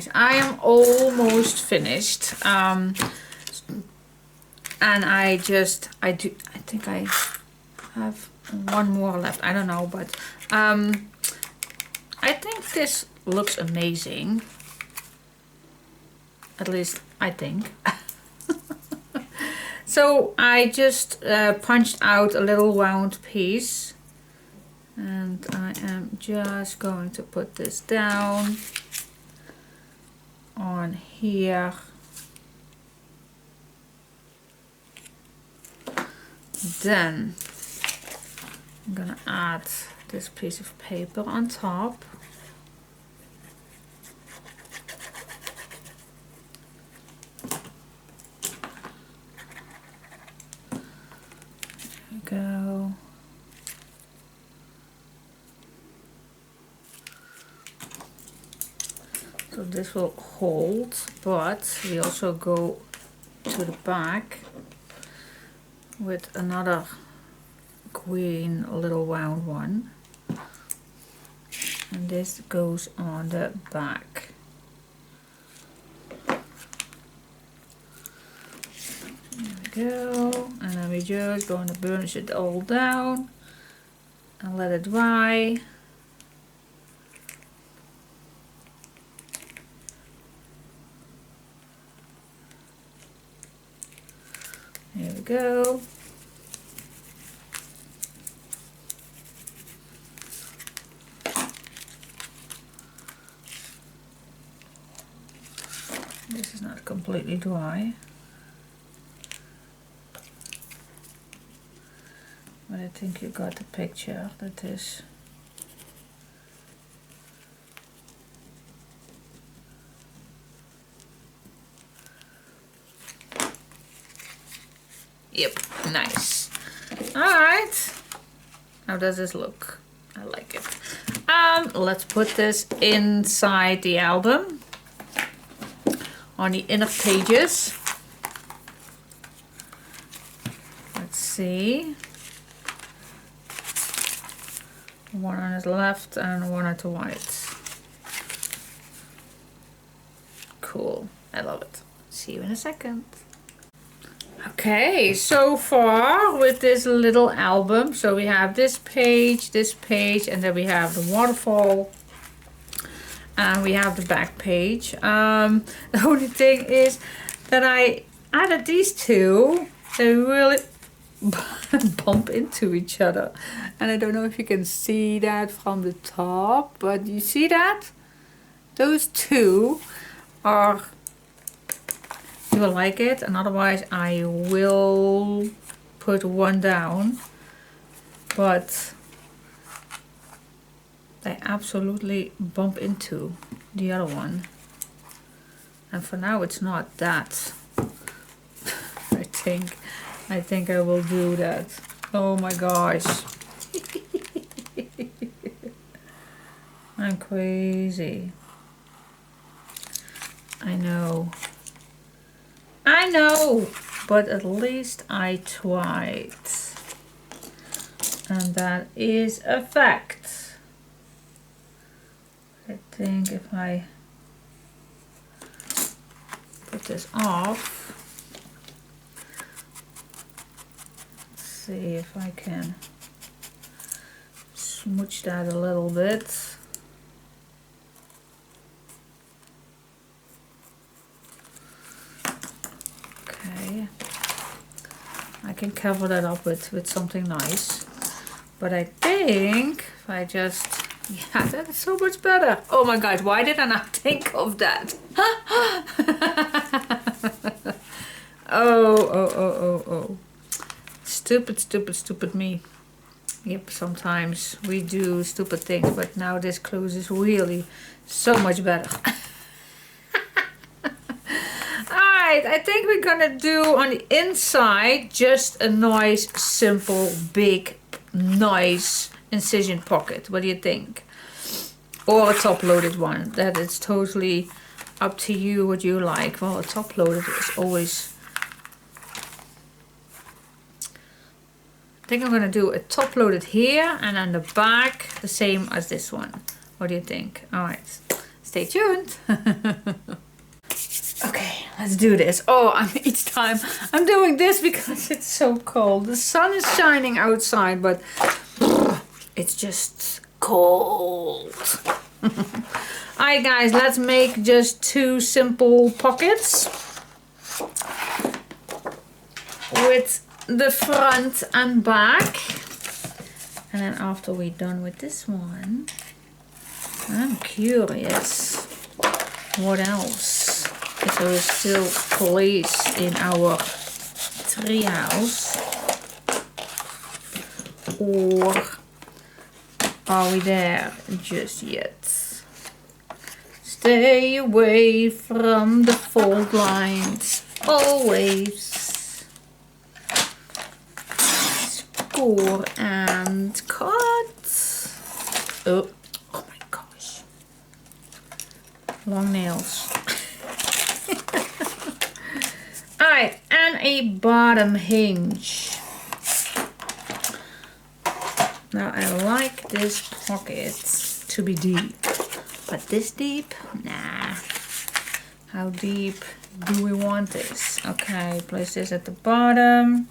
guys, I am almost finished. And I think I have one more left. I don't know, but I think this looks amazing. At least I think. So I just punched out a little round piece, and I am just going to put this down on here. Then I'm gonna add this piece of paper on top. There we go. So this will hold, but we also go to the back with another green little round one, and this goes on the back. There we go, and then we just going to burnish it all down and let it dry. There we go. This is not completely dry, but I think you got the picture that is. Yep, nice. Alright. How does this look? I like it. Let's put this inside the album on the inner pages. Let's see. One on the left and one at the right. Cool. I love it. See you in a second. Okay, so far with this little album, so we have this page, and then we have the waterfall, and we have the back page. The only thing is that I added these two. They really bump into each other, and I don't know if you can see that from the top, but you see that? Those two are, you will like it, and otherwise I will put one down, but they absolutely bump into the other one, and for now it's not that. I think I will do that. Oh my gosh. I'm crazy. I know, but at least I tried, and that is a fact. I think if I put this off, let's see if I can smooch that a little bit. I can cover that up with something nice, but I think if I just, yeah, that is so much better. Oh my god, why did I not think of that? Oh. Stupid me. Yep, sometimes we do stupid things, but now this clothes is really so much better. I think we're gonna do on the inside just a nice, simple, big, nice incision pocket. What do you think? Or a top-loaded one. That is totally up to you what you like. Well, a top-loaded is always... I think I'm gonna do a top-loaded here, and on the back the same as this one. What do you think? Alright. Stay tuned. Okay, let's do this. Oh, each time I'm doing this because it's so cold. The sun is shining outside, but it's just cold. Alright guys, let's make just 2 simple pockets with the front and back. And then after we're done with this one, I'm curious what else. If there is still place in our treehouse, or are we there just yet? Stay away from the fault lines, always. Score and cut. Oh my gosh. Long nails. Alright, and a bottom hinge. Now I like this pocket to be deep, but this deep? Nah. How deep do we want this? Okay, place this at the bottom.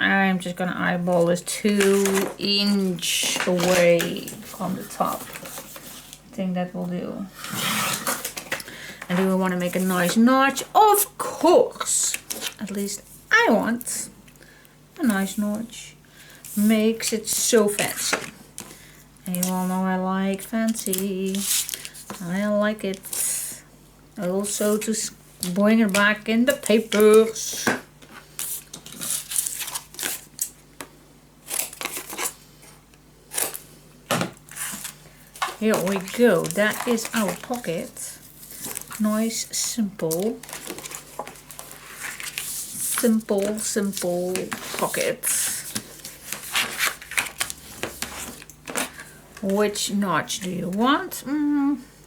I'm just gonna eyeball this 2 inch away from the top. I think that will do. And do we want to make a nice notch? Of course! At least I want a nice notch. Makes it so fancy. And you all know I like fancy. I like it. Also to bring it back in the papers. Here we go. That is our pocket. Nice, simple pocket. Which notch do you want?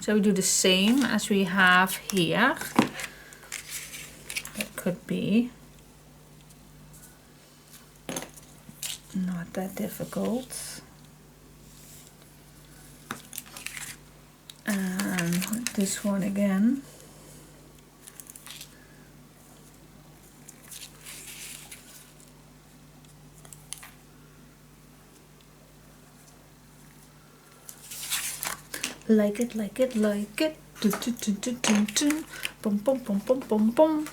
So we do the same as we have here. That could be not that difficult. And this one again. Like it, like it, like it. Boom, boom, boom, boom, boom, boom.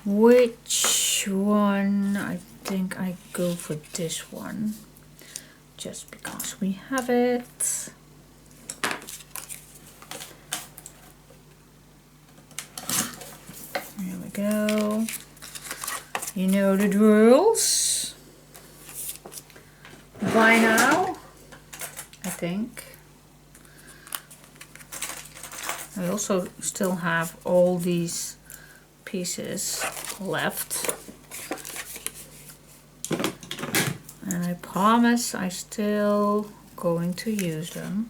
Which one? I think I go for this one. Just because we have it. There we go. You know the rules by now, I think. I also still have all these pieces left. And I promise I still going to use them.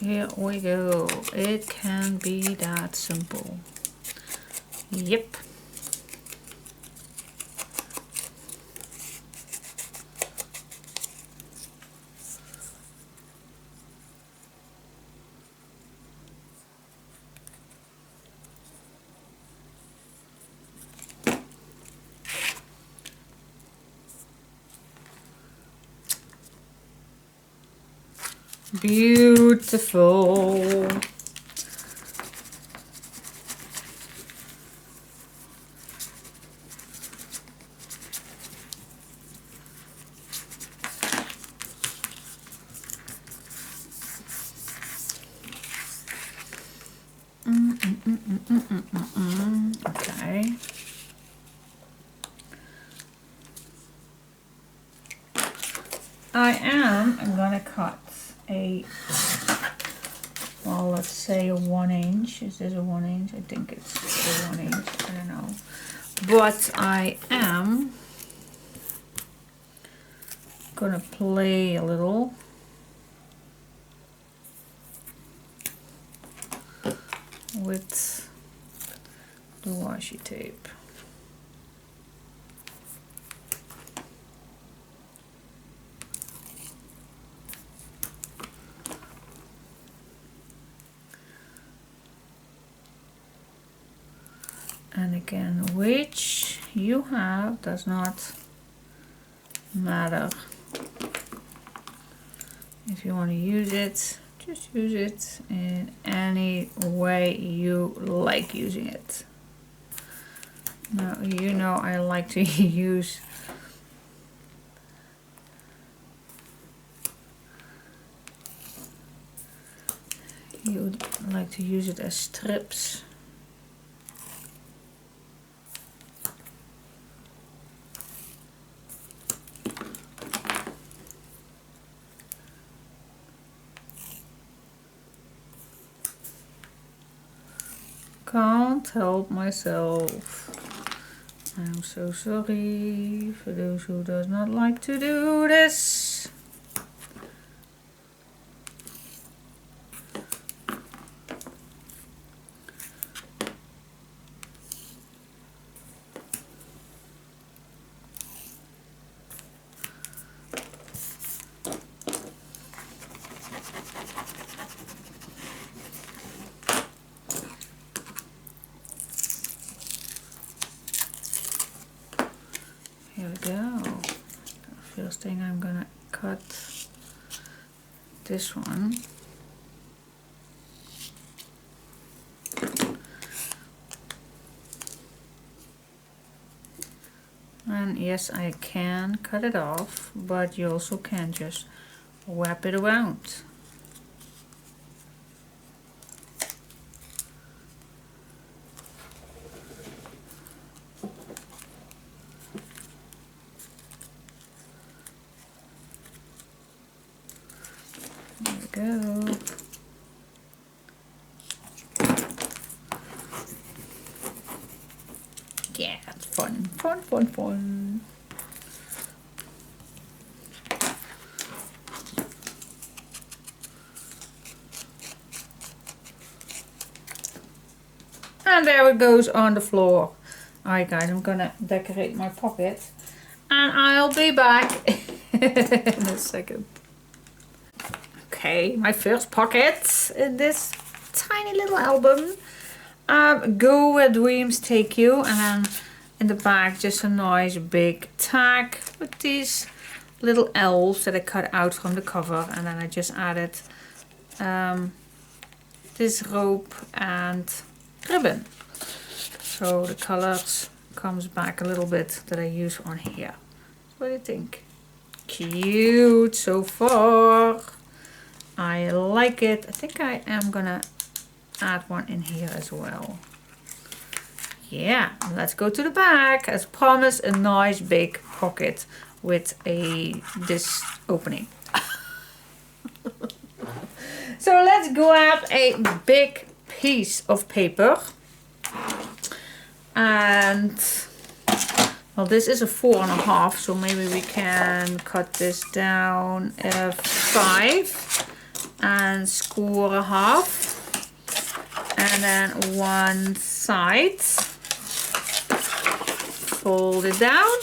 Here we go. It can be that simple. Yep. Beautiful. Okay. I'm gonna cut a smaller let's say a 1 inch. Is this a 1 inch? I think it's a 1 inch. I don't know. But I am gonna play a little with the washi tape. And again, which you have does not matter. If you want to use it, just use it in any way you like using it. Now, you know I like to use it as strips. Can't help myself. I'm so sorry for those who does not like to do this. Here we go. First thing I'm gonna cut this one. And yes, I can cut it off, but you also can just wrap it around. Go. Yeah, it's fun, fun, fun, fun. And there it goes on the floor. Alright guys, I'm gonna decorate my pocket and I'll be back in a second. Okay, my first pocket in this tiny little album. Go where dreams take you, and in the back just a nice big tag with these little elves that I cut out from the cover, and then I just added this rope and ribbon. So the colors comes back a little bit that I use on here. What do you think? Cute so far. I like it. I think I am gonna add one in here as well. Yeah, let's go to the back. As promised, a nice big pocket with this opening. So let's grab a big piece of paper. And well, this is a 4.5, so maybe we can cut this down 5 and score a half, and then one side, fold it down,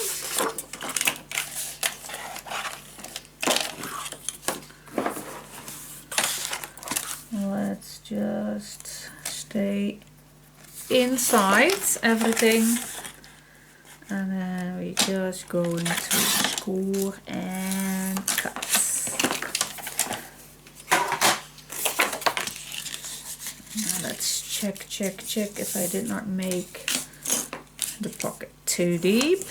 let's just stay inside everything, and then we just going to score and cut. Let's check if I did not make the pocket too deep.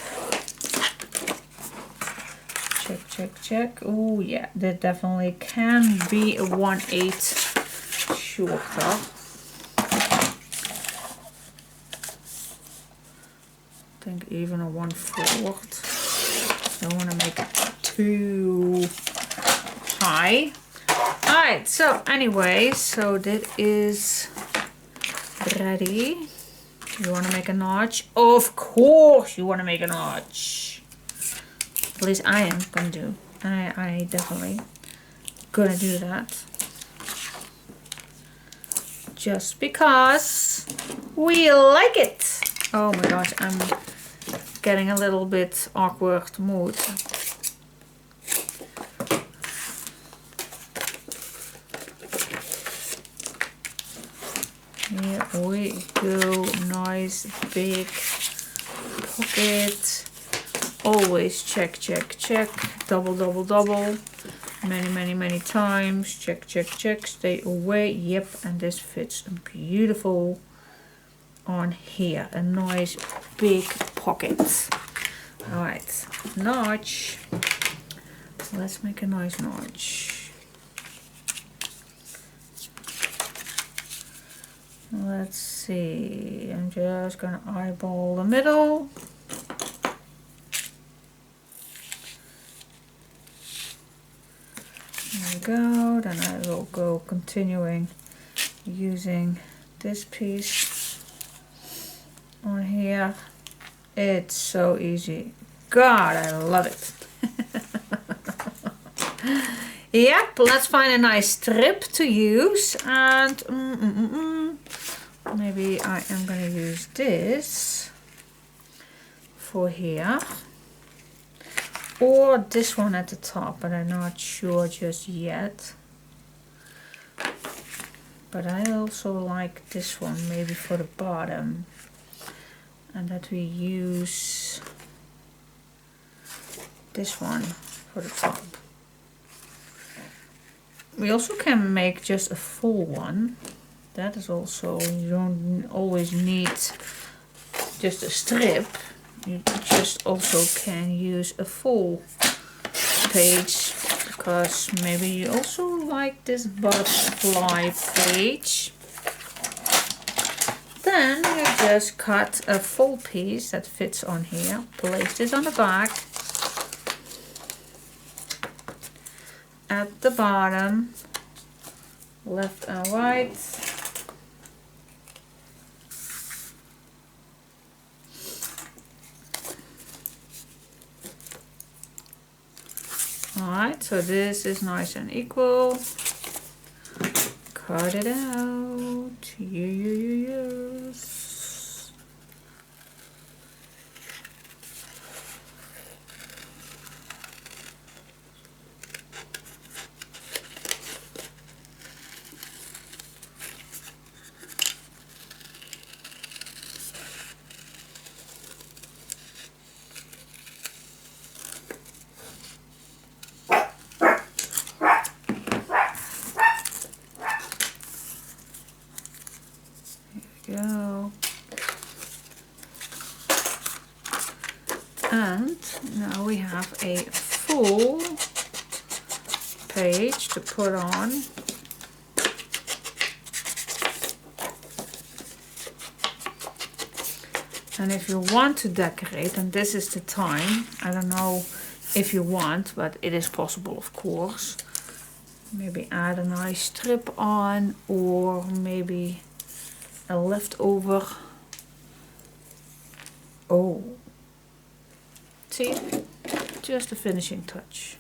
Check. Oh yeah, that definitely can be a 1/8 shorter. I think even a 1/4. Don't want to make it too high. Alright, so anyway, so that is ready. You want to make a notch? Of course you want to make a notch. At least I am gonna do. I definitely gonna do that. Just because we like it. Oh my gosh, I'm getting a little bit awkward mood. Here we go, nice big pocket. Always check, check, check, double, double, double. Many, many, many times. Check, check, check, stay away. Yep, and this fits beautiful on here. A nice big pocket. Alright, notch. Let's make a nice notch. Let's see, I'm just gonna eyeball the middle. There we go, then I will go continuing using this piece on here. It's so easy. God, I love it. Yep, let's find a nice strip to use, and maybe I am going to use this for here, or this one at the top, but I'm not sure just yet. But I also like this one maybe for the bottom, and that we use this one for the top. We also can make just a full one. That is also, you don't always need just a strip. You just also can use a full page, because maybe you also like this butterfly page. Then you just cut a full piece that fits on here, place this on the back. At the bottom, left and right. Alright, so this is nice and equal. Cut it out. Yes. Go. And now we have a full page to put on. And if you want to decorate, and this is the time, I don't know if you want, but it is possible, of course. Maybe add a nice strip on, or maybe a leftover. Oh, see, just a finishing touch.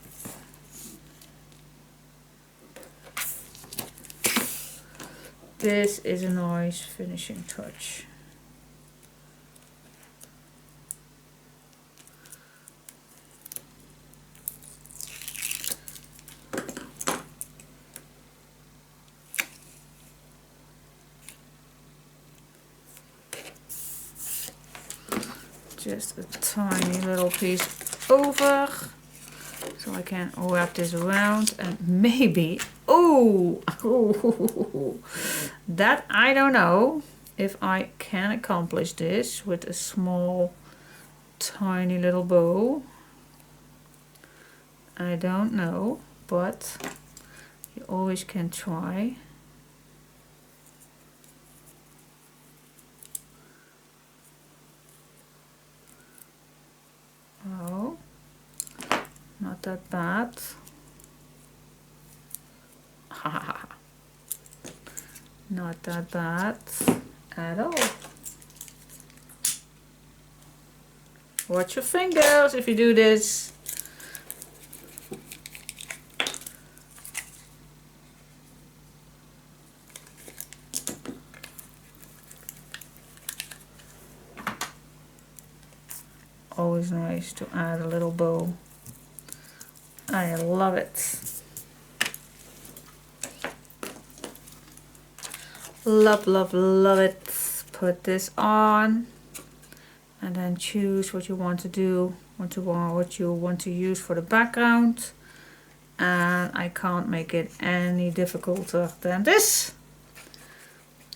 This is a nice finishing touch. Just a tiny little piece over, so I can wrap this around, and maybe, oh, that I don't know if I can accomplish this with a small tiny little bow. I don't know, but you always can try. Oh, not that bad. Not that bad at all. Watch your fingers if you do this. Always nice to add a little bow. I love it. Love, love, love it. Put this on and then choose what you want to do, what you want to use for the background. And I can't make it any difficulter than this.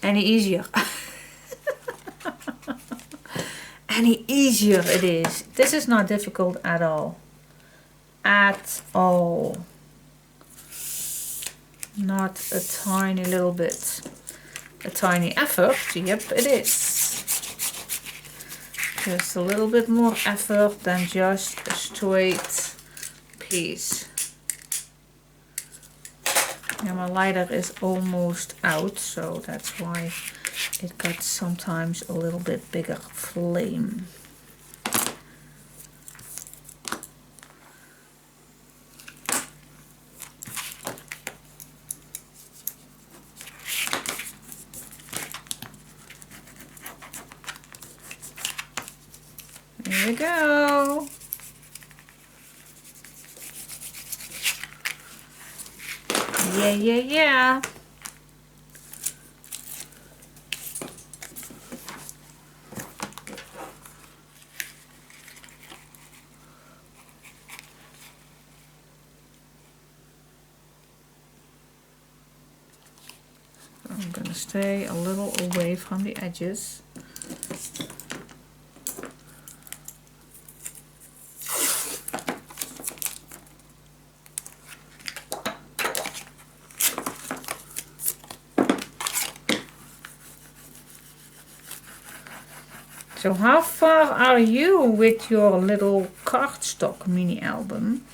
Any easier. Any easier it is. This is not difficult at all. At all. Not a tiny little bit. A tiny effort, yep it is. Just a little bit more effort than just a straight piece. Yeah, my lighter is almost out, so that's why it got sometimes a little bit bigger flame. Here we go. Yeah, yeah, yeah. I'm gonna stay a little away from the edges. So how far are you with your little cardstock mini album?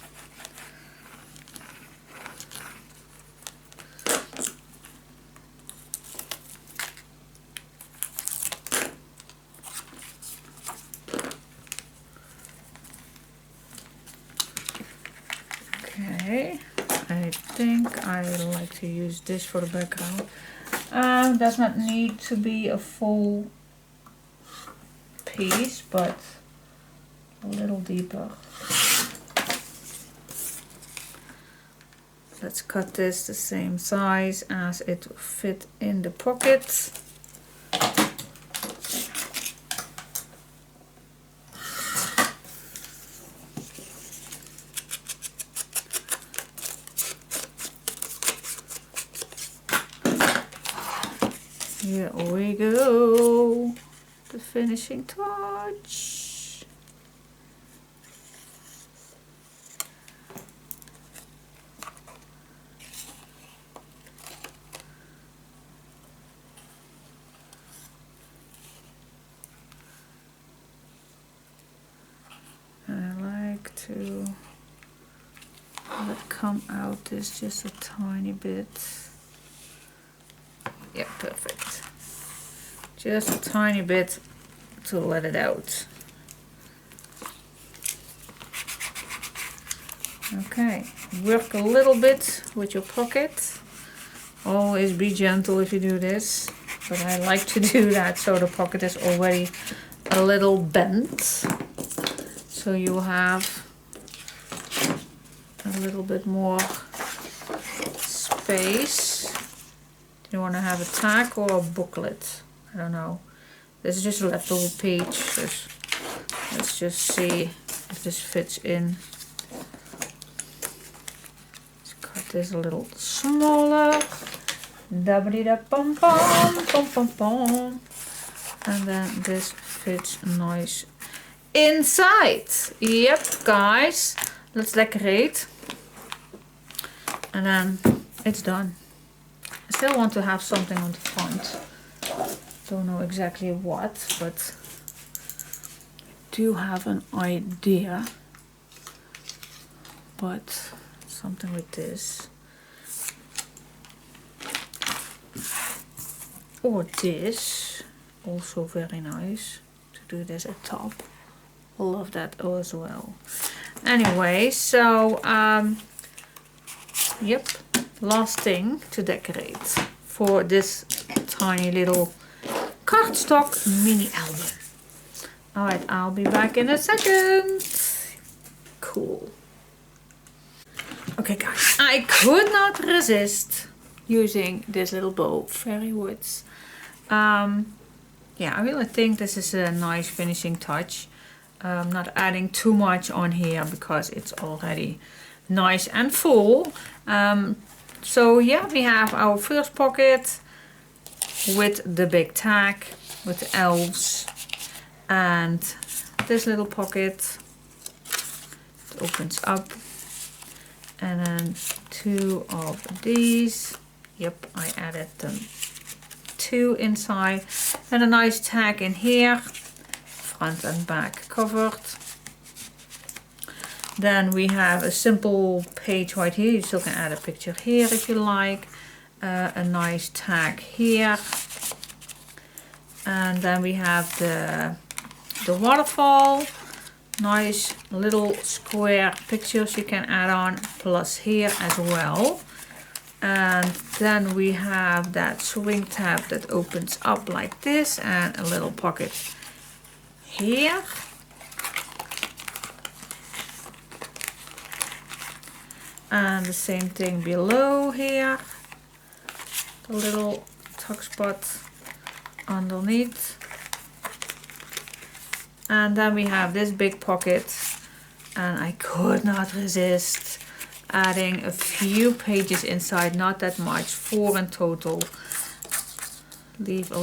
Okay, I think I like to use this for the background. Does not need to be a full piece, but a little deeper. Let's cut this the same size as it fit in the pocket. Here we go. The finishing touch. And I like to let it come out this just a tiny bit. Yeah, perfect. Just a tiny bit to let it out. Okay, work a little bit with your pocket. Always be gentle if you do this, but I like to do that so the pocket is already a little bent. So you have a little bit more space. Do you want to have a tag or a booklet? I don't know. This is just a little page. Let's just see if this fits in. Let's cut this a little smaller. Da-ba-dee-da-bum-bum-bum-bum-bum. And then this fits nice inside. Yep, guys. Let's decorate. And then it's done. I still want to have something on the front. Don't know exactly what, but do have an idea. But something with this. or this, also very nice to do this at top. Love that as well. Anyway, so yep, last thing to decorate for this tiny little cardstock mini album. Alright, I'll be back in a second. Cool. Okay guys, I could not resist using this little bow, Fairy Woods. Yeah, I really think this is a nice finishing touch. Not adding too much on here because it's already nice and full. So yeah, we have our first pocket with the big tag with the elves, and this little pocket, it opens up, and then two of these. Yep, I added them two inside, and a nice tag in here, front and back covered. Then we have a simple page right here. You still can add a picture here if you like. A nice tag here. And then we have the waterfall. Nice little square pictures you can add on, plus here as well. And then we have that swing tab that opens up like this, and a little pocket here. And the same thing below here, the little tuck spot underneath. And then we have this big pocket, and I could not resist adding a few pages inside, not that much, 4 in total. Leave a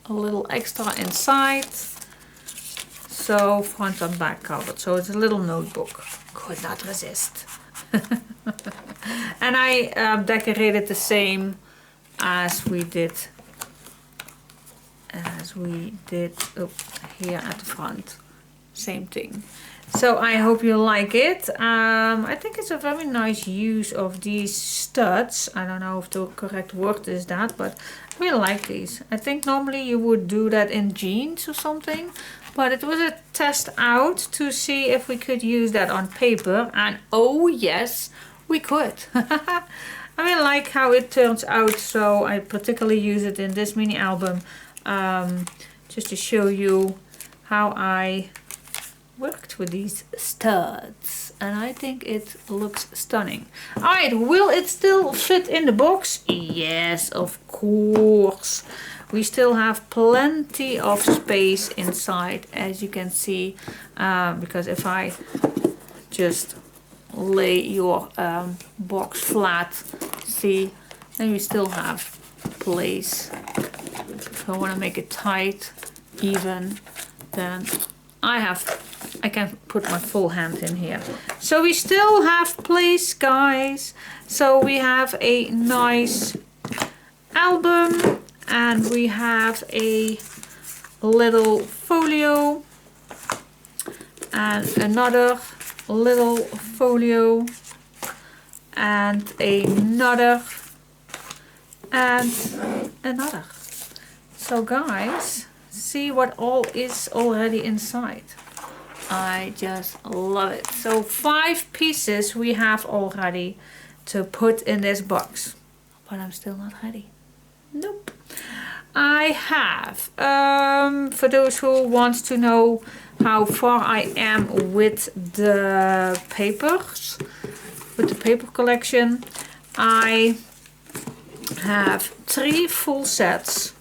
little extra inside. So front and back covered, so it's a little notebook. Could not resist. And I decorated the same as we did here at the front. Same thing. So I hope you like it. I think it's a very nice use of these studs. I don't know if the correct word is that, but I really like these. I think normally you would do that in jeans or something, but it was a test out to see if we could use that on paper, and oh yes, we could. I really like how it turns out, so I particularly use it in this mini album, just to show you how I worked with these studs, and I think it looks stunning. Alright, will it still fit in the box? Yes, of course. We still have plenty of space inside, as you can see, because if I just lay your box flat, see, then you still have place. If I want to make it tight, even, then I can put my full hand in here. So we still have place, guys. So we have a nice album, and we have a little folio, and another little folio, and another, and another. So guys, see what all is already inside. I just love it. So 5 pieces we have already to put in this box, but I'm still not ready. Nope. I have, for those who want to know how far I am with the papers, with the paper collection, I have 3 full sets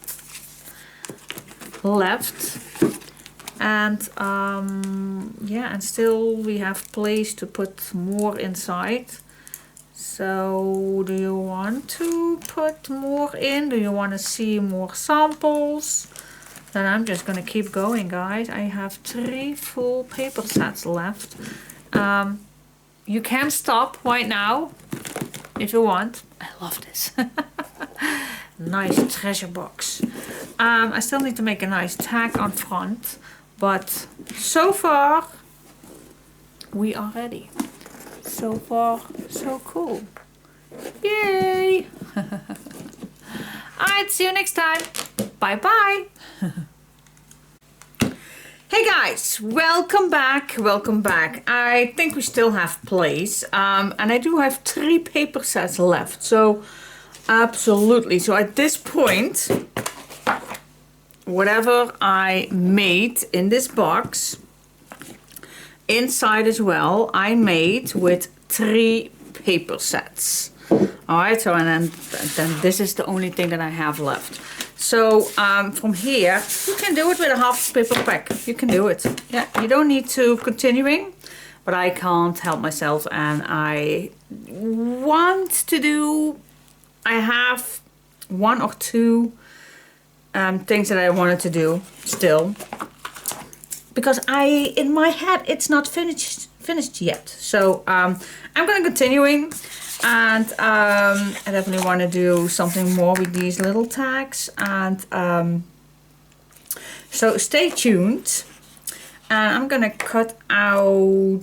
left, and yeah, and still we have place to put more inside. So do you want to put more in? Do you want to see more samples? Then I'm just gonna keep going, guys. I have 3 full paper sets left. You can stop right now if you want. I love this. Nice treasure box. I still need to make a nice tag on front, but so far we are ready. So far, so cool. Yay! Alright, see you next time. Bye bye. Hey guys, welcome back, welcome back. I think we still have place, and I do have 3 paper sets left, so absolutely. So at this point, whatever I made in this box, inside as well, I made with 3 paper sets. Alright, so and then this is the only thing that I have left. So from here, you can do it with a half paper pack. You can do it. Yeah, you don't need to continuing, but I can't help myself, and I want to do. I have 1 or 2 things that I wanted to do still, because in my head it's not finished yet. So I'm gonna continuing. And I definitely want to do something more with these little tags, and so stay tuned. And I'm gonna cut out,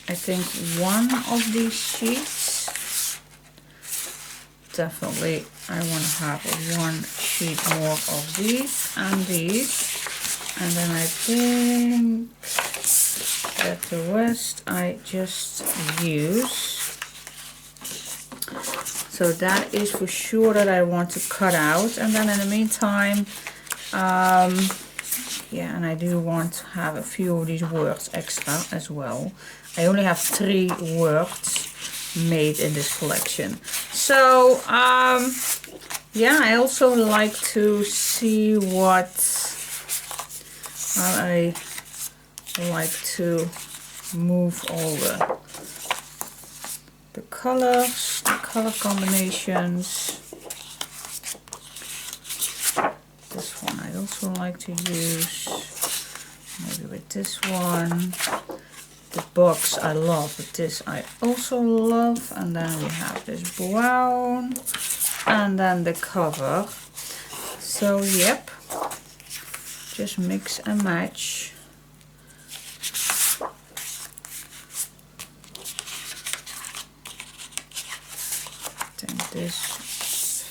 I think, 1 of these sheets. Definitely I want to have 1 sheet more of these and these, and then I think that the rest I just use. So that is for sure that I want to cut out, and then in the meantime, yeah, and I do want to have a few of these words extra as well. I only have 3 words made in this collection. So yeah, I also like to see what I like to move all the colors, the color combinations. This one I also like to use, maybe with this one. The box I love, but this I also love. And then we have this brown, and then the cover. So yep, just mix and match. This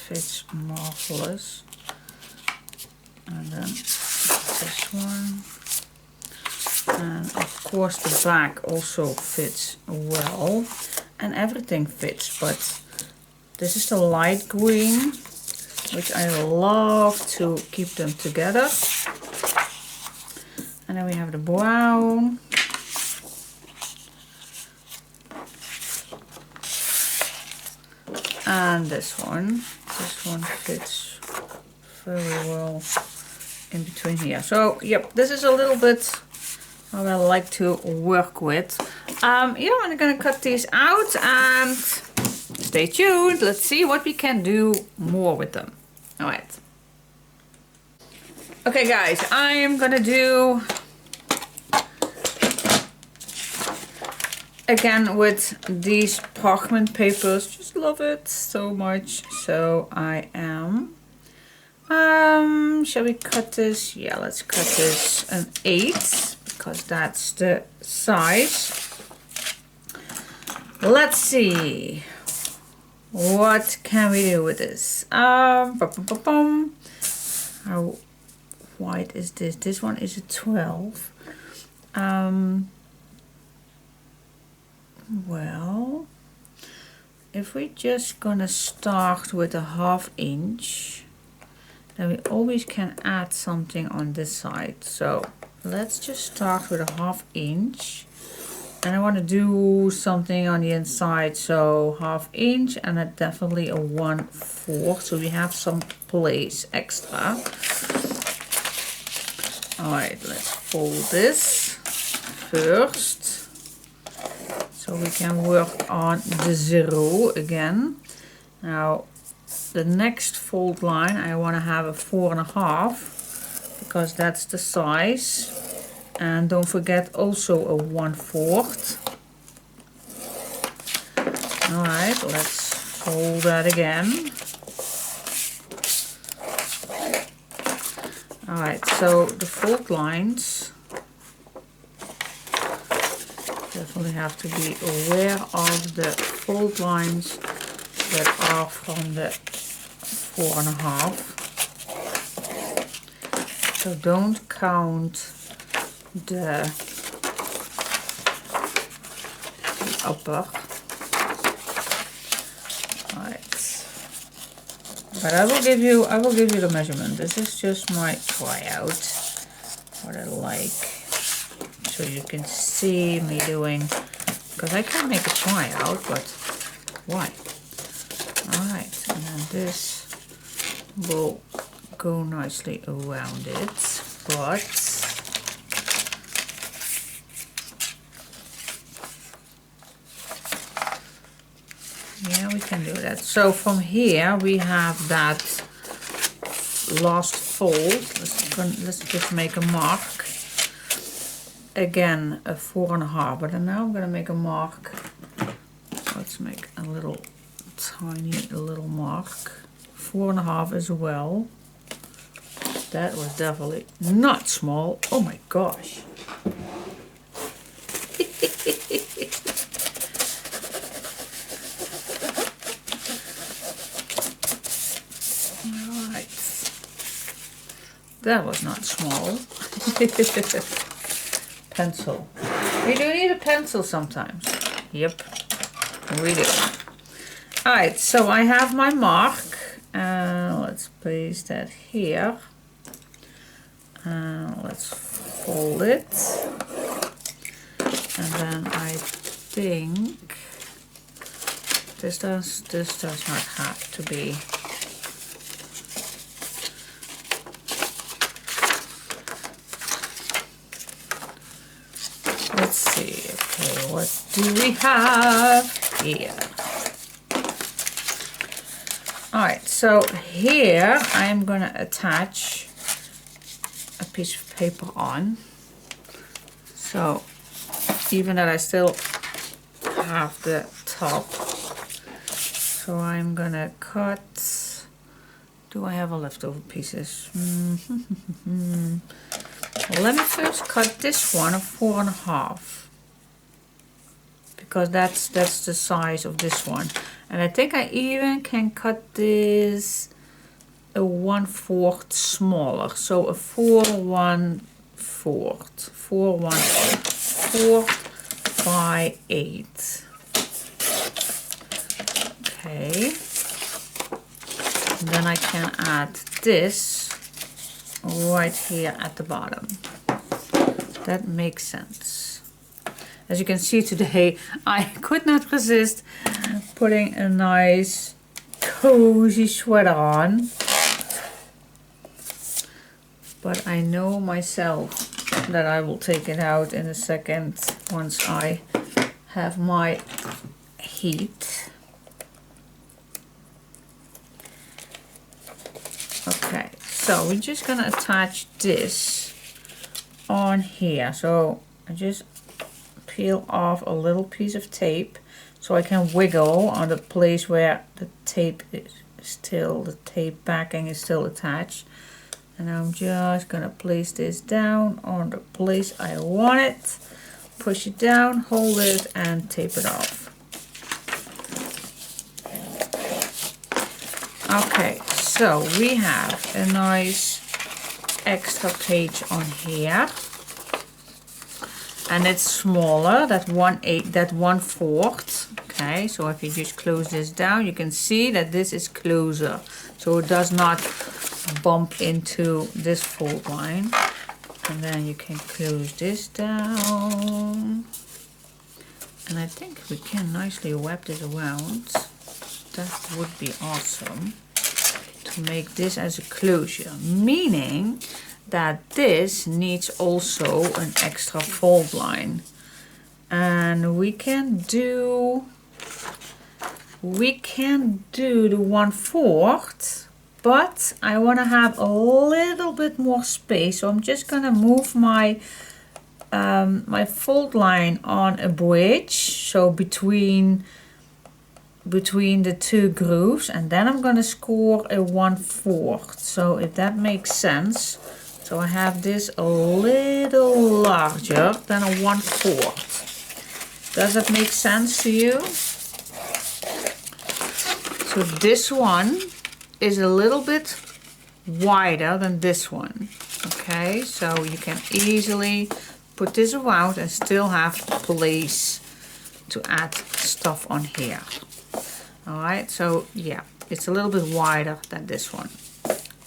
fits marvelous, and then this one, and of course the back also fits well, and everything fits, but this is the light green, which I love to keep them together. And then we have the brown. And this one fits very well in between here. So yep, this is a little bit how I like to work with. Yeah, I'm gonna cut these out, and stay tuned. Let's see what we can do more with them. All right. Okay guys, I am gonna do again with these parchment papers. Just love it so much. So I am shall we cut this? Yeah, let's cut this an 8, because that's the size. Let's see, what can we do with this? How wide is this? This one is a 12. Well, if we just gonna start with a 1/2 inch, then we always can add something on this side. So let's just start with a 1/2 inch, and I want to do something on the inside. So 1/2 inch, and definitely a 1/4, so we have some place extra. All right, let's fold this first, so we can work on the 0 again. Now the next fold line I want to have a 4.5, because that's the size. And don't forget also a 1/4. All right, let's fold that again. All right, so the fold lines, definitely have to be aware of the fold lines that are from the 4.5. So don't count the upper. Right. But I will give you the measurement. This is just my tryout. What I like. So you can see me doing, because I can make a tryout, but why? Alright, and then this will go nicely around it, but yeah, we can do that. So from here we have that last fold. Let's just make a mark. Again, a 4.5, but now I'm gonna make a mark. Let's make a little tiny little mark. 4.5 as well. That was definitely not small. Oh my gosh. Alright. That was not small. Pencil. We do need a pencil sometimes. Yep, we do. Alright, so I have my mark. Let's place that here. Let's fold it. And then I think this does not have to be. Let's see, okay, what do we have here? Alright, so here I'm going to attach a piece of paper on. So even that I still have the top. So I'm going to cut. Do I have a leftover pieces? Well, let me first cut this one a 4.5. Because that's the size of this one. And I think I even can cut this a 1/4 smaller. So a 4/1/4. 4/1/4 by 8. Okay. And then I can add this right here at the bottom. That makes sense. As you can see today, I could not resist putting a nice cozy sweater on. But I know myself that I will take it out in a second once I have my heat. Okay, so we're just gonna attach this on here. So I just peel off a little piece of tape so I can wiggle on the place where the tape is still, the tape backing is still attached. And I'm just gonna place this down on the place I want it. Push it down, hold it, and tape it off. Okay, so we have a nice extra page on here. And it's smaller, that 1/4. Okay, so if you just close this down, you can see that this is closer. So it does not bump into this fold line. And then you can close this down. And I think we can nicely wrap this around. That would be awesome. To make this as a closure. Meaning that this needs also an extra fold line. And we can do the 1/4, but I want to have a little bit more space, so I'm just gonna move my my fold line on a bridge, so between the two grooves, and then I'm gonna score a 1/4. So if that makes sense. So I have this a little larger than a 1/4. Does that make sense to you? So this one is a little bit wider than this one. Okay, so you can easily put this around and still have place to add stuff on here. Alright, so yeah, it's a little bit wider than this one.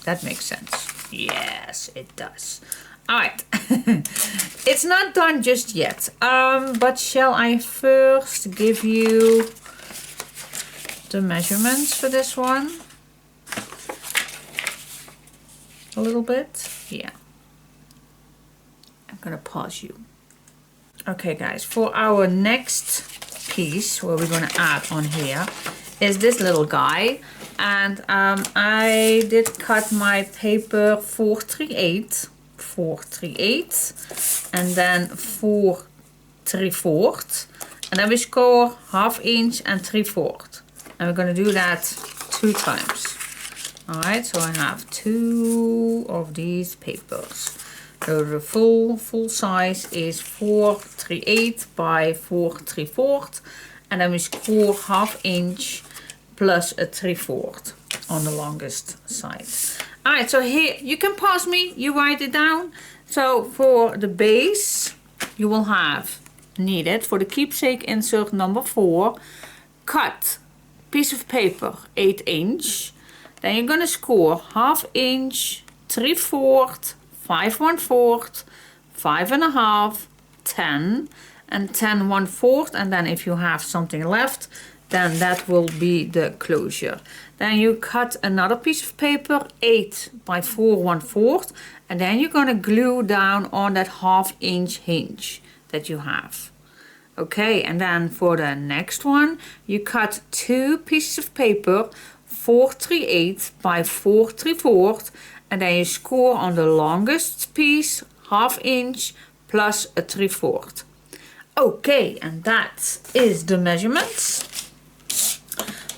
That makes sense. Yes, it does. Alright, it's not done just yet, but shall I first give you the measurements for this one? A little bit, yeah. I'm gonna pause you. Okay guys, for our next piece, where we're gonna add on here, is this little guy. And I did cut my paper 4/3/8, 4/3/8, and then 4/3/4, and then we score 1/2 inch and 3/4, and we're going to do that 2 times. Alright, so I have 2 of these papers. So the full size is 4/3/8 by 4/3/4, and then we score 1/2 inch plus a 3/4 on the longest side. Alright, so here you can pause me, you write it down. So for the base, you will have needed for the keepsake insert number 4, cut piece of paper 8 inch. Then you're gonna score 1/2 inch, 3/4, 5/1/4, 5.5, 10, and 10/1/4, and then if you have something left, then that will be the closure. Then you cut another piece of paper 8 by 4/1/4, and then you're gonna glue down on that 1/2 inch hinge that you have. Okay, and then for the next one, you cut 2 pieces of paper 4/3/8 by 4/3/4, and then you score on the longest piece 1/2 inch plus a 3/4. Okay, and that is the measurements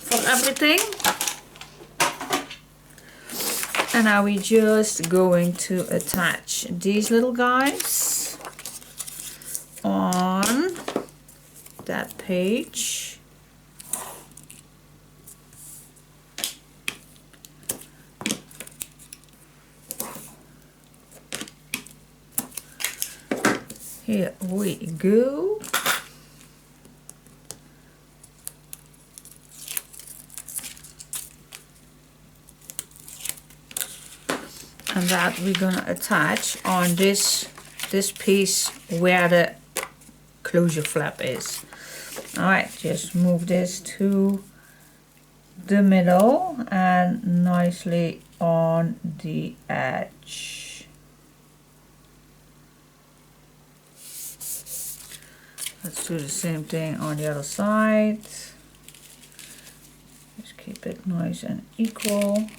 for everything. And now we're just going to attach these little guys on that page. Here we go. And that we're gonna attach on this piece where the closure flap is. Alright, just move this to the middle and nicely on the edge. Let's do the same thing on the other side. Just keep it nice and equal.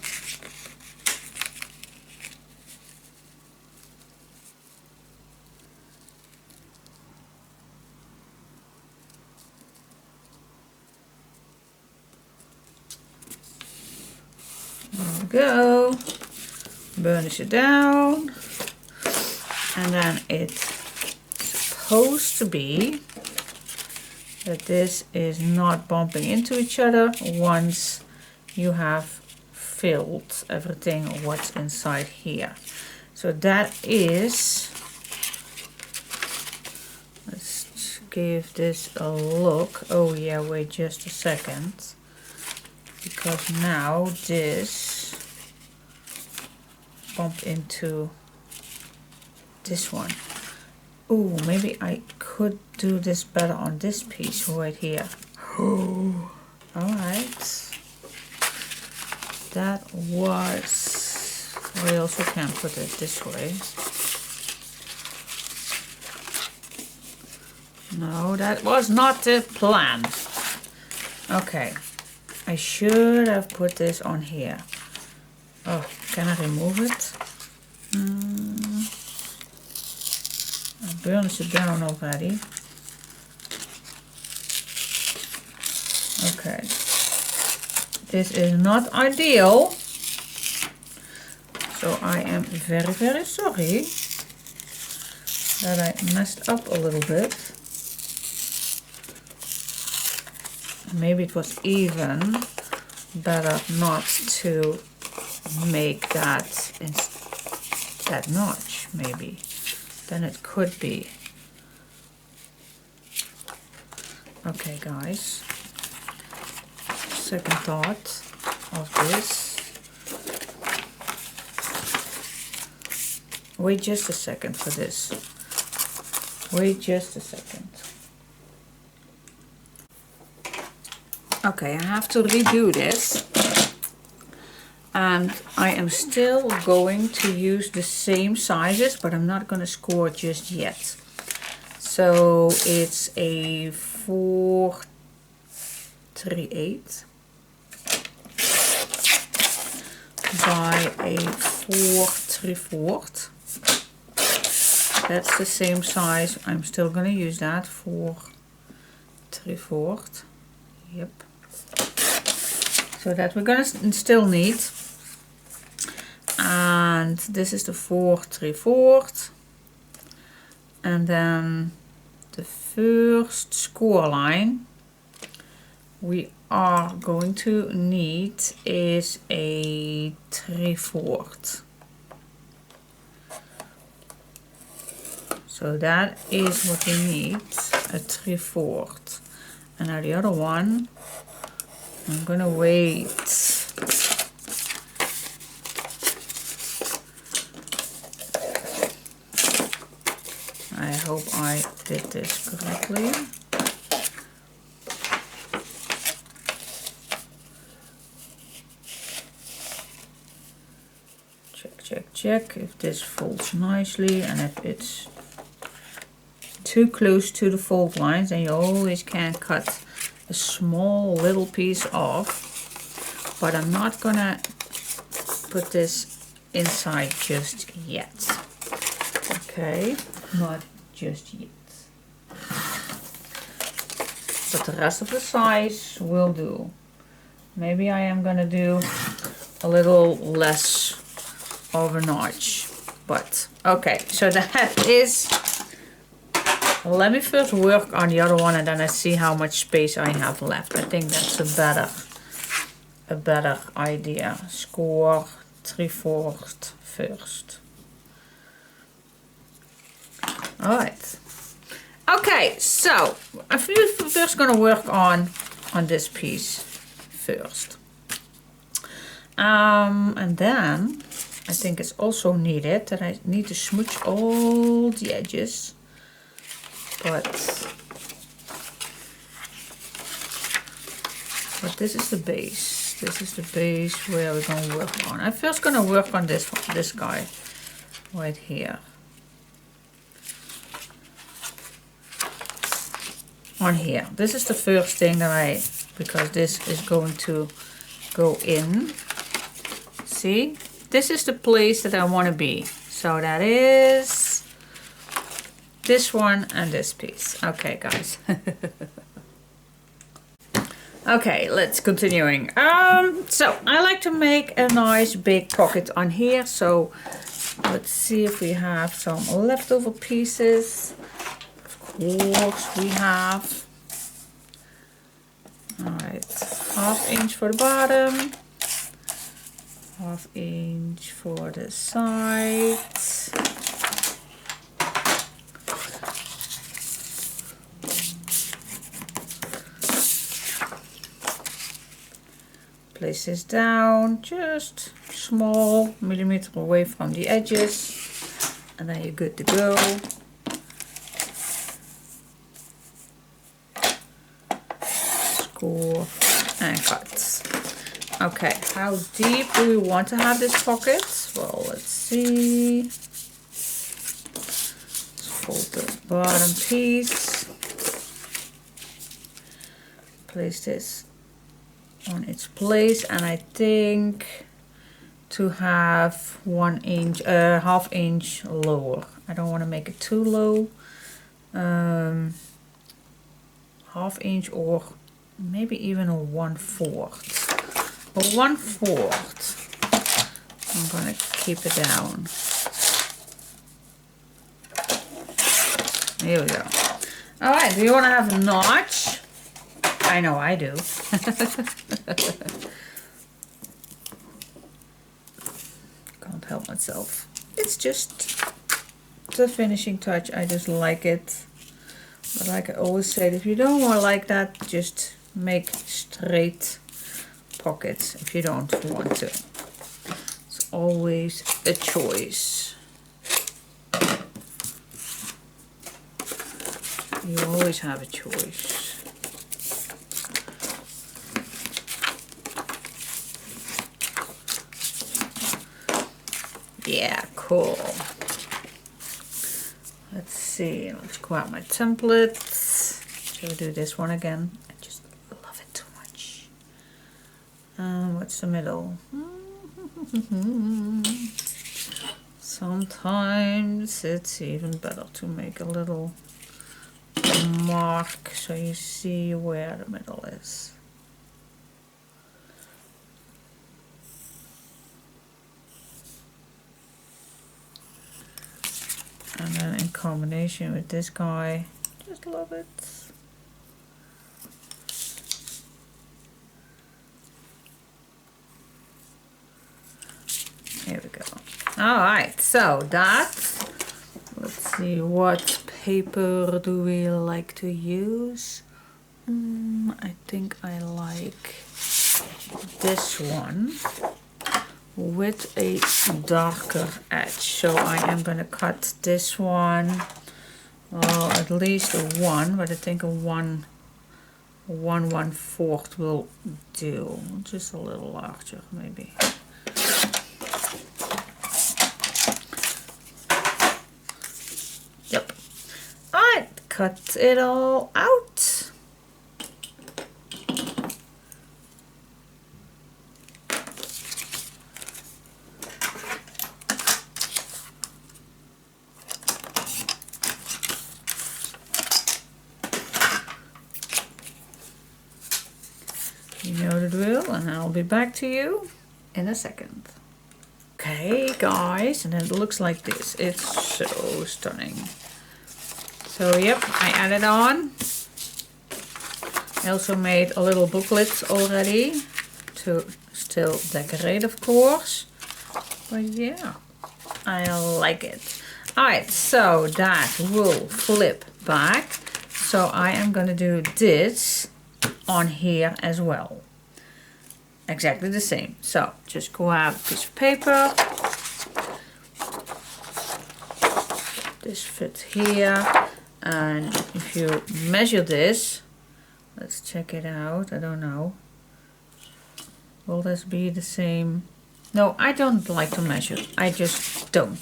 There we go. Burnish it down, and then it's supposed to be that this is not bumping into each other once you have filled everything what's inside here. So that is, let's give this a look. Oh yeah, wait just a second, because now this bumped into this one. Oh, maybe I could do this better on this piece right here. Oh, alright. That was, I also can put it this way. No, that was not the plan. Okay, I should have put this on here. Oh, can I remove it? I burnished it down already. Okay. This is not ideal. So I am very, very sorry that I messed up a little bit. Maybe it was even better not to make that that notch, maybe. Then it could be. Okay, guys. Second thought of this. Wait just a second for this. Wait just a second. Okay, I have to redo this. And I am still going to use the same sizes, but I'm not going to score just yet. So it's a 4/3/8 by a 4/3/4. That's the same size. I'm still going to use that, 4/3/4. Yep. So that we're going to still need. And this is the 4/3/4. And then the first score line we are going to need is a 3/4. So that is what we need, a 3/4. And now the other one, I'm gonna wait. I hope I did this correctly. Check if this folds nicely, and if it's too close to the fold lines, then you always can cut a small little piece off. But I'm not gonna put this inside just yet. Okay, not just yet. But the rest of the size will do. Maybe I am gonna do a little less of a notch, but okay, so that is, let me first work on the other one and then I see how much space I have left. I think that's a better idea. Score 3/4 first. All right. Okay, so I'm first gonna work on this piece first. And then I think it's also needed that I need to smooch all the edges, but this is the base. This is the base where we're going to work on. I'm first going to work on this guy right here. On here. This is the first thing that because this is going to go in. See? This is the place that I want to be. So that is this one and this piece. Okay, guys. Okay, let's continuing. So I like to make a nice big pocket on here. So let's see if we have some leftover pieces. Of course we have. All right, 1/2 inch for the bottom. 1/2 inch for the sides. Place this down just small millimeter away from the edges, and then you're good to go. Score and cut. Okay, how deep do we want to have this pocket? Well, let's see. Let's fold the bottom piece. Place this on its place, and I think to have 1 inch, 1/2 inch lower. I don't want to make it too low. 1/2 inch, or maybe even a 1/4. A 1/4. I'm gonna keep it down. Here we go. All right, do you want to have a notch? I know I do. can't help myself. It's just the finishing touch. I just like it. But like I always say, if you don't want like that, just make straight pockets if you don't want to. It's always a choice. You always have a choice. Yeah, cool. Let's see, let's grab my templates. Shall we do this one again? I just love it too much. What's the middle? Sometimes it's even better to make a little mark so you see where the middle is. And then in combination with this guy, just love it. Here we go. Alright, so that, let's see, what paper do we like to use? I think I like this one with a darker edge. So I am going to cut this one, well, at least a 1, but I think a 1/4 will do. Just a little larger maybe. Yep. Alright, cut it all out. You know the drill, and I'll be back to you in a second. Okay guys, and it looks like this. It's so stunning. So yep, I added on. I also made a little booklet already to still decorate, of course. But yeah, I like it. Alright, so that will flip back. So I am gonna do this on here as well. Exactly the same. So just grab a piece of paper. This fits here. And if you measure this, let's check it out. I don't know. Will this be the same? No, I don't like to measure. I just don't.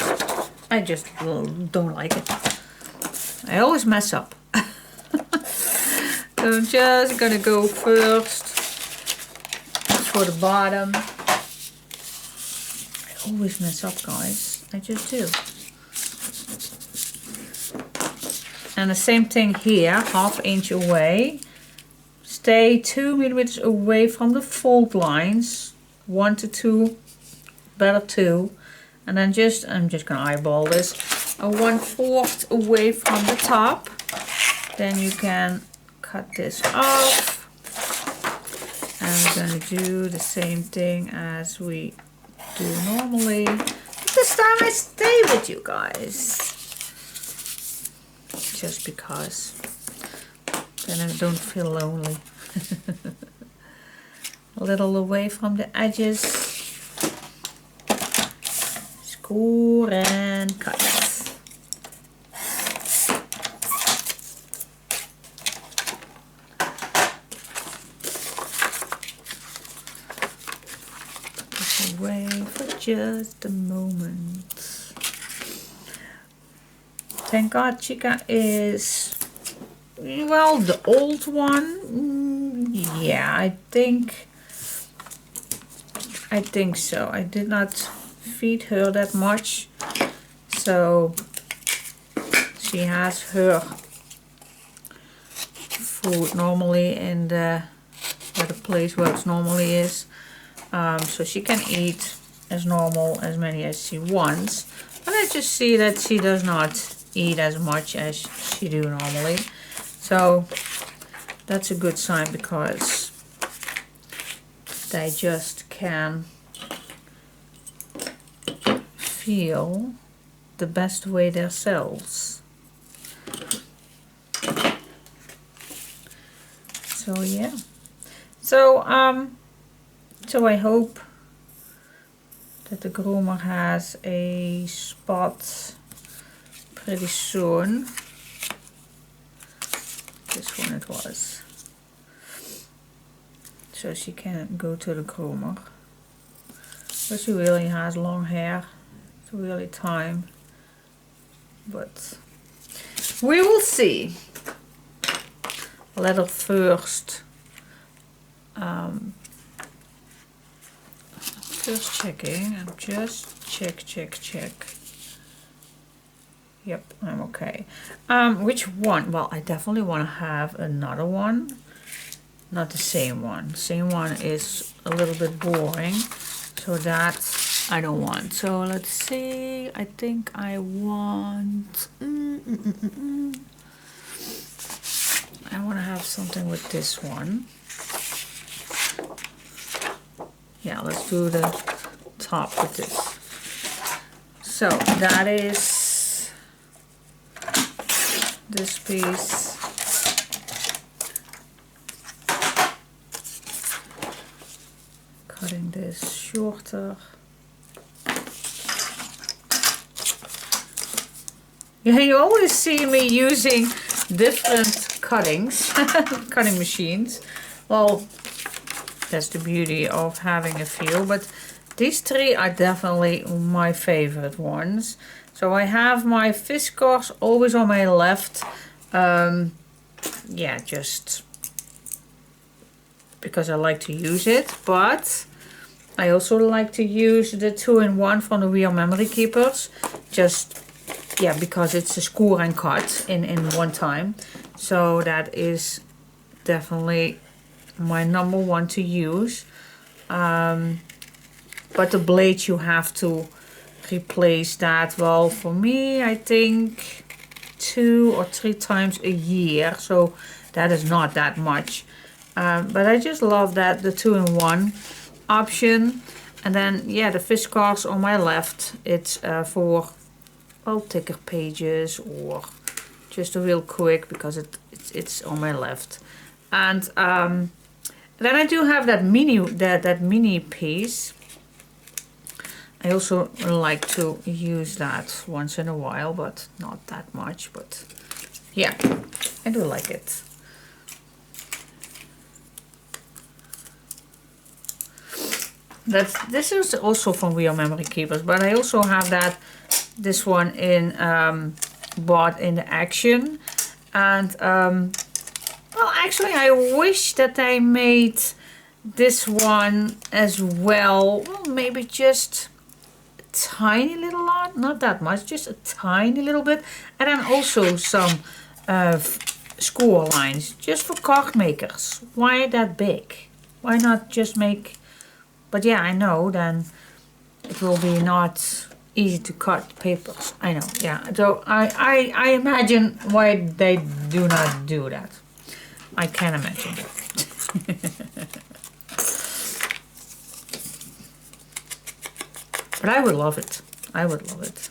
I just don't like it. I always mess up. So I'm just gonna go first for the bottom. I always mess up, guys. I just do. And the same thing here, 1/2 inch away. Stay 2 millimeters away from the fold lines. 1 to 2, better 2. And then I'm just gonna eyeball this. A 1/4 away from the top. Then you can cut this off. And we're going to do the same thing as we do normally. But this time I stay with you guys. Just because. Then I don't feel lonely. A little away from the edges. Score and cut. Away for just a moment. Thank God Chica is, well, the old one. Yeah, I think so. I did not feed her that much, so she has her food normally in the place where it normally is. So she can eat as normal, as many as she wants. But I just see that she does not eat as much as she do normally. So that's a good sign, because they just can feel the best way themselves. So yeah, so I hope that the groomer has a spot pretty soon. This one it was. So she can go to the groomer. But she really has long hair. It's really time. But we will see. Let her first first checking. I'm just check. Yep, I'm okay. Which one? Well, I definitely want to have another one. Not the same one. Same one is a little bit boring. So that I don't want. So let's see. I think I want... I want to have something with this one. Yeah, let's do the top with this. So that is this piece. Cutting this shorter. Yeah, you always see me using different cuttings, cutting machines. Well, that's the beauty of having a few, but these three are definitely my favorite ones. So I have my fiscars always on my left. Yeah, just because I like to use it, but I also like to use the 2-in-1 from the Real Memory Keepers. Just, yeah, because it's a score and cut in one time. So that is definitely my number one to use. But the blades you have to replace that. Well, for me, I think 2 or 3 times a year. So that is not that much. But I just love that the 2-in-1 option. And then, yeah, the fiscars on my left. It's for, well, thicker pages or just a real quick because it's on my left. And then I do have that mini piece. I also like to use that once in a while, but not that much. But yeah, I do like it. This is also from Real Memory Keepers, but I also have this one in bought in the Action. And well, actually I wish that I made this one as well. Well, maybe just a tiny little lot, not that much, just a tiny little bit. And then also some score lines just for card makers. Why that big? Why not just make... But yeah, I know then it will be not easy to cut papers. I know, yeah. So I imagine why they do not do that. I can imagine that. But I would love it. I would love it.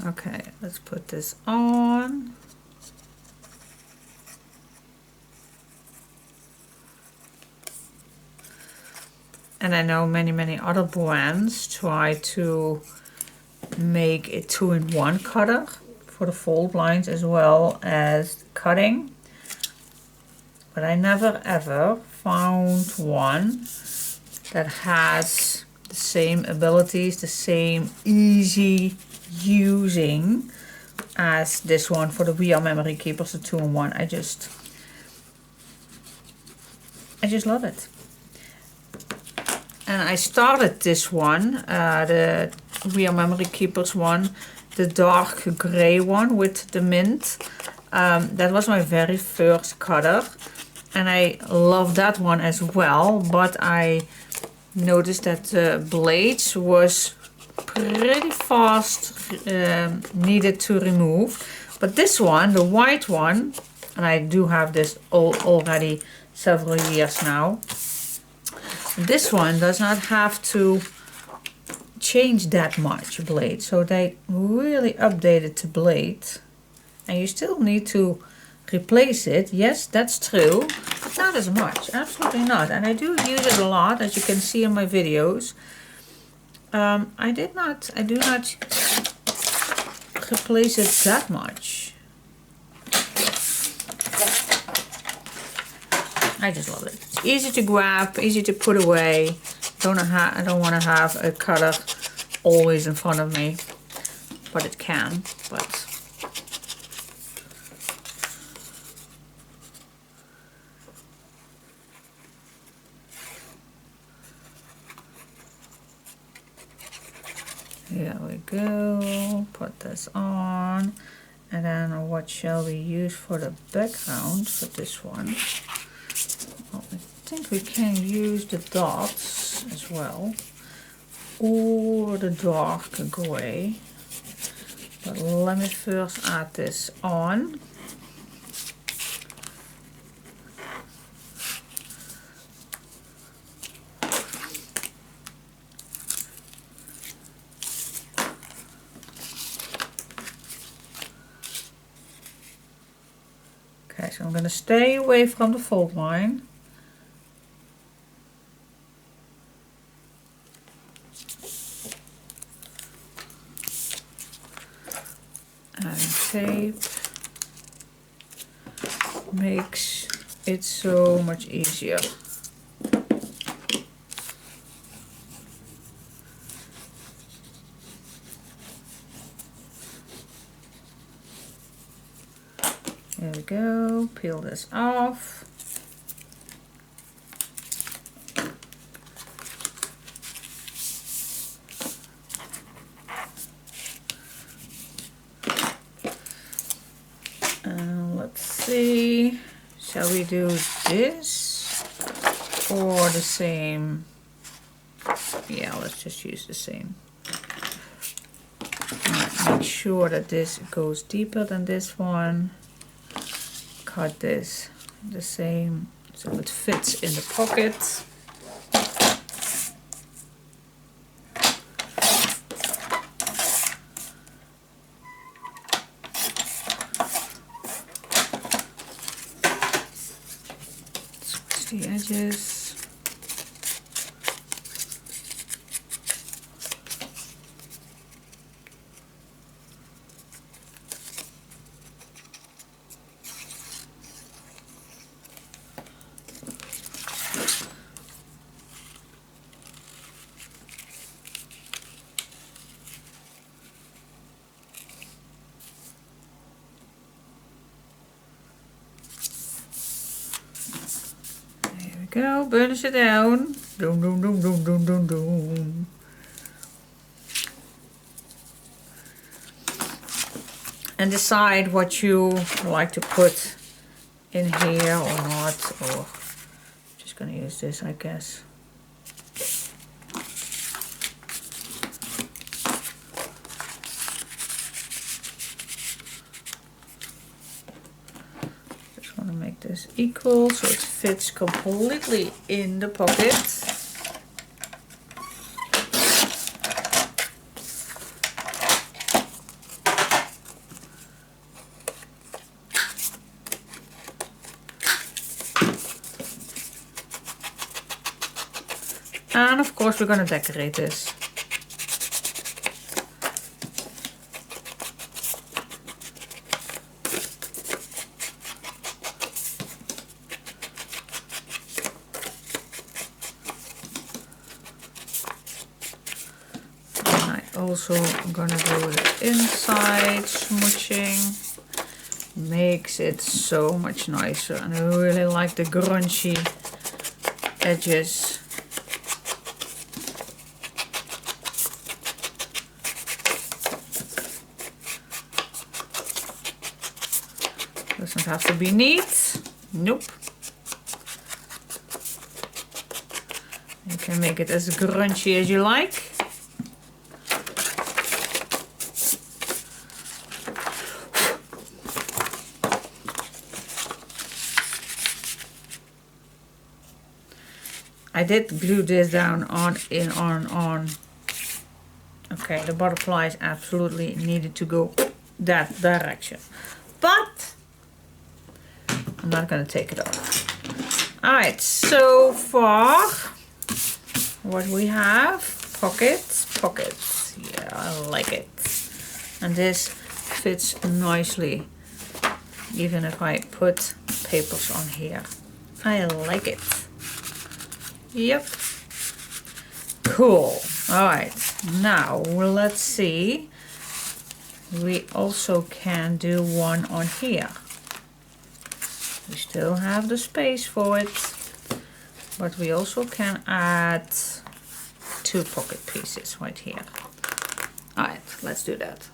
Okay, let's put this on. And I know many other brands try to make a 2-in-1 cutter for the fold lines as well as cutting. But I never ever found one that has the same abilities, the same easy using as this one for the Real Memory Keepers, the 2-in-1. I just love it. And I started this one, the Real Memory Keepers one, the dark gray one with the mint. That was my very first cutter, and I love that one as well. But I noticed that the blades was pretty fast, needed to remove. But this one, the white one, And I do have this already several years now. This one does not have to change that much blade, so they really updated the blade, and you still need to replace it. Yes, that's true, but not as much, absolutely not. And I do use it a lot, as you can see in my videos. I do not replace it that much. I just love it. It's easy to grab, easy to put away. I don't want to have a cutter always in front of me, but it can. But here we go. Put this on, and then what shall we use for the background for this one? Well, I think we can use the dots as well, or the dark gray. But let me first add this on. Okay, so I'm going to stay away from the fold line. And tape makes it so much easier. There we go, peel this off. Let's see, shall we do this or the same? Yeah, let's just use the same. Make sure that this goes deeper than this one. Cut this the same so it fits in the pocket. The edges. Go, burnish it down. Doom, doom, doom, doom, doom, doom, doom. And decide what you like to put in here or not. Or just gonna use this, I guess. Make this equal so it fits completely in the pocket. And of course we're going to decorate this. Also, I'm gonna do the inside smooching. Makes it so much nicer, and I really like the grungy edges. Doesn't have to be neat. Nope. You can make it as grungy as you like. I did glue this down on. Okay, the butterflies absolutely needed to go that direction. But I'm not going to take it off. Alright, so far what we have, pockets. Yeah, I like it. And this fits nicely, even if I put papers on here. I like it. Yep. Cool. Alright, now let's see. We also can do one on here. We still have the space for it, but we also can add 2 pocket pieces right here. Alright, let's do that.